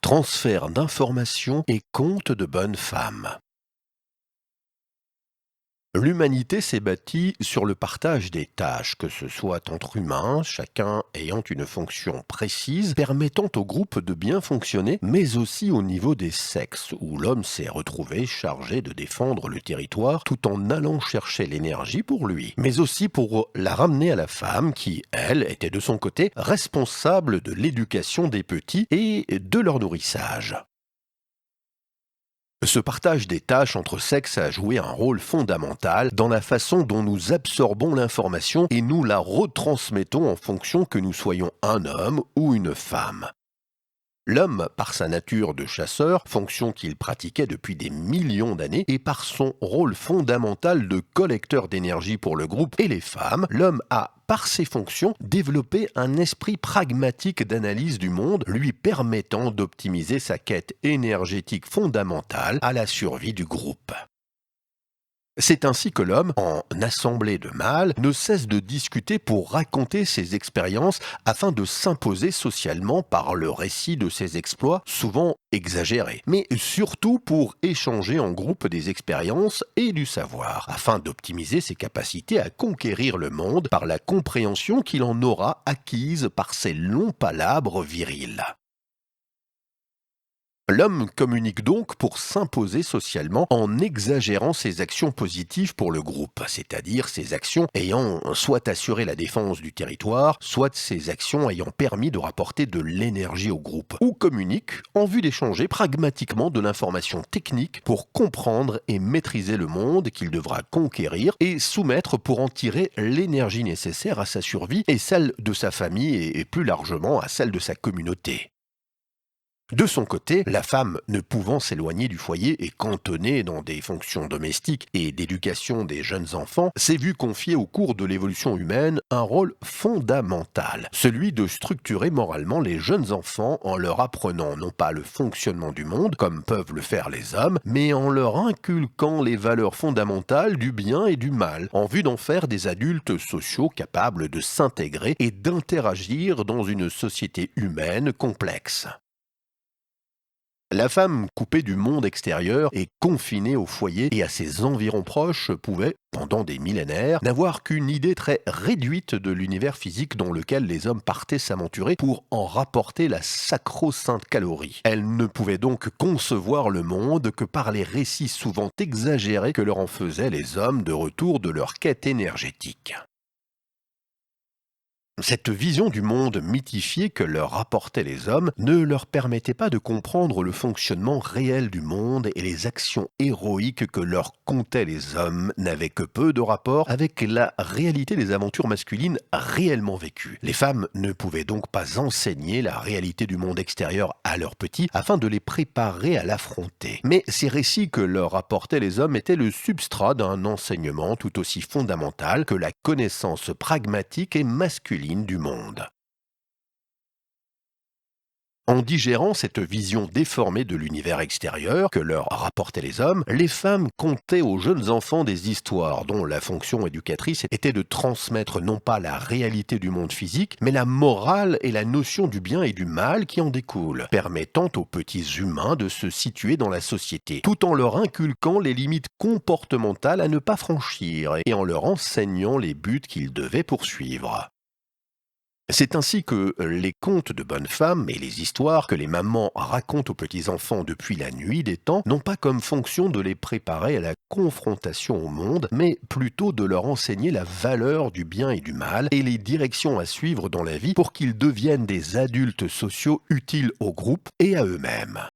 Transfert d'informations et contes de bonnes femmes. L'humanité s'est bâtie sur le partage des tâches, que ce soit entre humains, chacun ayant une fonction précise permettant au groupe de bien fonctionner, mais aussi au niveau des sexes, où l'homme s'est retrouvé chargé de défendre le territoire tout en allant chercher l'énergie pour lui, mais aussi pour la ramener à la femme qui, elle, était de son côté responsable de l'éducation des petits et de leur nourrissage. Ce partage des tâches entre sexes a joué un rôle fondamental dans la façon dont nous absorbons l'information et nous la retransmettons en fonction que nous soyons un homme ou une femme. L'homme, par sa nature de chasseur, fonction qu'il pratiquait depuis des millions d'années, et par son rôle fondamental de collecteur d'énergie pour le groupe et les femmes, l'homme a, par ses fonctions, développé un esprit pragmatique d'analyse du monde, lui permettant d'optimiser sa quête énergétique fondamentale à la survie du groupe. C'est ainsi que l'homme, en assemblée de mâles, ne cesse de discuter pour raconter ses expériences afin de s'imposer socialement par le récit de ses exploits, souvent exagérés, mais surtout pour échanger en groupe des expériences et du savoir, afin d'optimiser ses capacités à conquérir le monde par la compréhension qu'il en aura acquise par ses longs palabres virils. L'homme communique donc pour s'imposer socialement en exagérant ses actions positives pour le groupe, c'est-à-dire ses actions ayant soit assuré la défense du territoire, soit ses actions ayant permis de rapporter de l'énergie au groupe, ou communique en vue d'échanger pragmatiquement de l'information technique pour comprendre et maîtriser le monde qu'il devra conquérir et soumettre pour en tirer l'énergie nécessaire à sa survie et celle de sa famille et plus largement à celle de sa communauté. De son côté, la femme, ne pouvant s'éloigner du foyer et cantonnée dans des fonctions domestiques et d'éducation des jeunes enfants, s'est vue confier au cours de l'évolution humaine un rôle fondamental, celui de structurer moralement les jeunes enfants en leur apprenant non pas le fonctionnement du monde, comme peuvent le faire les hommes, mais en leur inculquant les valeurs fondamentales du bien et du mal, en vue d'en faire des adultes sociaux capables de s'intégrer et d'interagir dans une société humaine complexe. La femme coupée du monde extérieur et confinée au foyer et à ses environs proches pouvait, pendant des millénaires, n'avoir qu'une idée très réduite de l'univers physique dans lequel les hommes partaient s'aventurer pour en rapporter la sacro-sainte calorie. Elle ne pouvait donc concevoir le monde que par les récits souvent exagérés que leur en faisaient les hommes de retour de leur quête énergétique. Cette vision du monde mythifié que leur rapportaient les hommes ne leur permettait pas de comprendre le fonctionnement réel du monde et les actions héroïques que leur contaient les hommes n'avaient que peu de rapport avec la réalité des aventures masculines réellement vécues. Les femmes ne pouvaient donc pas enseigner la réalité du monde extérieur à leurs petits afin de les préparer à l'affronter. Mais ces récits que leur rapportaient les hommes étaient le substrat d'un enseignement tout aussi fondamental que la connaissance pragmatique et masculine du monde. En digérant cette vision déformée de l'univers extérieur que leur rapportaient les hommes, les femmes contaient aux jeunes enfants des histoires dont la fonction éducatrice était de transmettre non pas la réalité du monde physique, mais la morale et la notion du bien et du mal qui en découlent, permettant aux petits humains de se situer dans la société, tout en leur inculquant les limites comportementales à ne pas franchir et en leur enseignant les buts qu'ils devaient poursuivre. C'est ainsi que les contes de bonnes femmes et les histoires que les mamans racontent aux petits-enfants depuis la nuit des temps n'ont pas comme fonction de les préparer à la confrontation au monde, mais plutôt de leur enseigner la valeur du bien et du mal et les directions à suivre dans la vie pour qu'ils deviennent des adultes sociaux utiles au groupe et à eux-mêmes.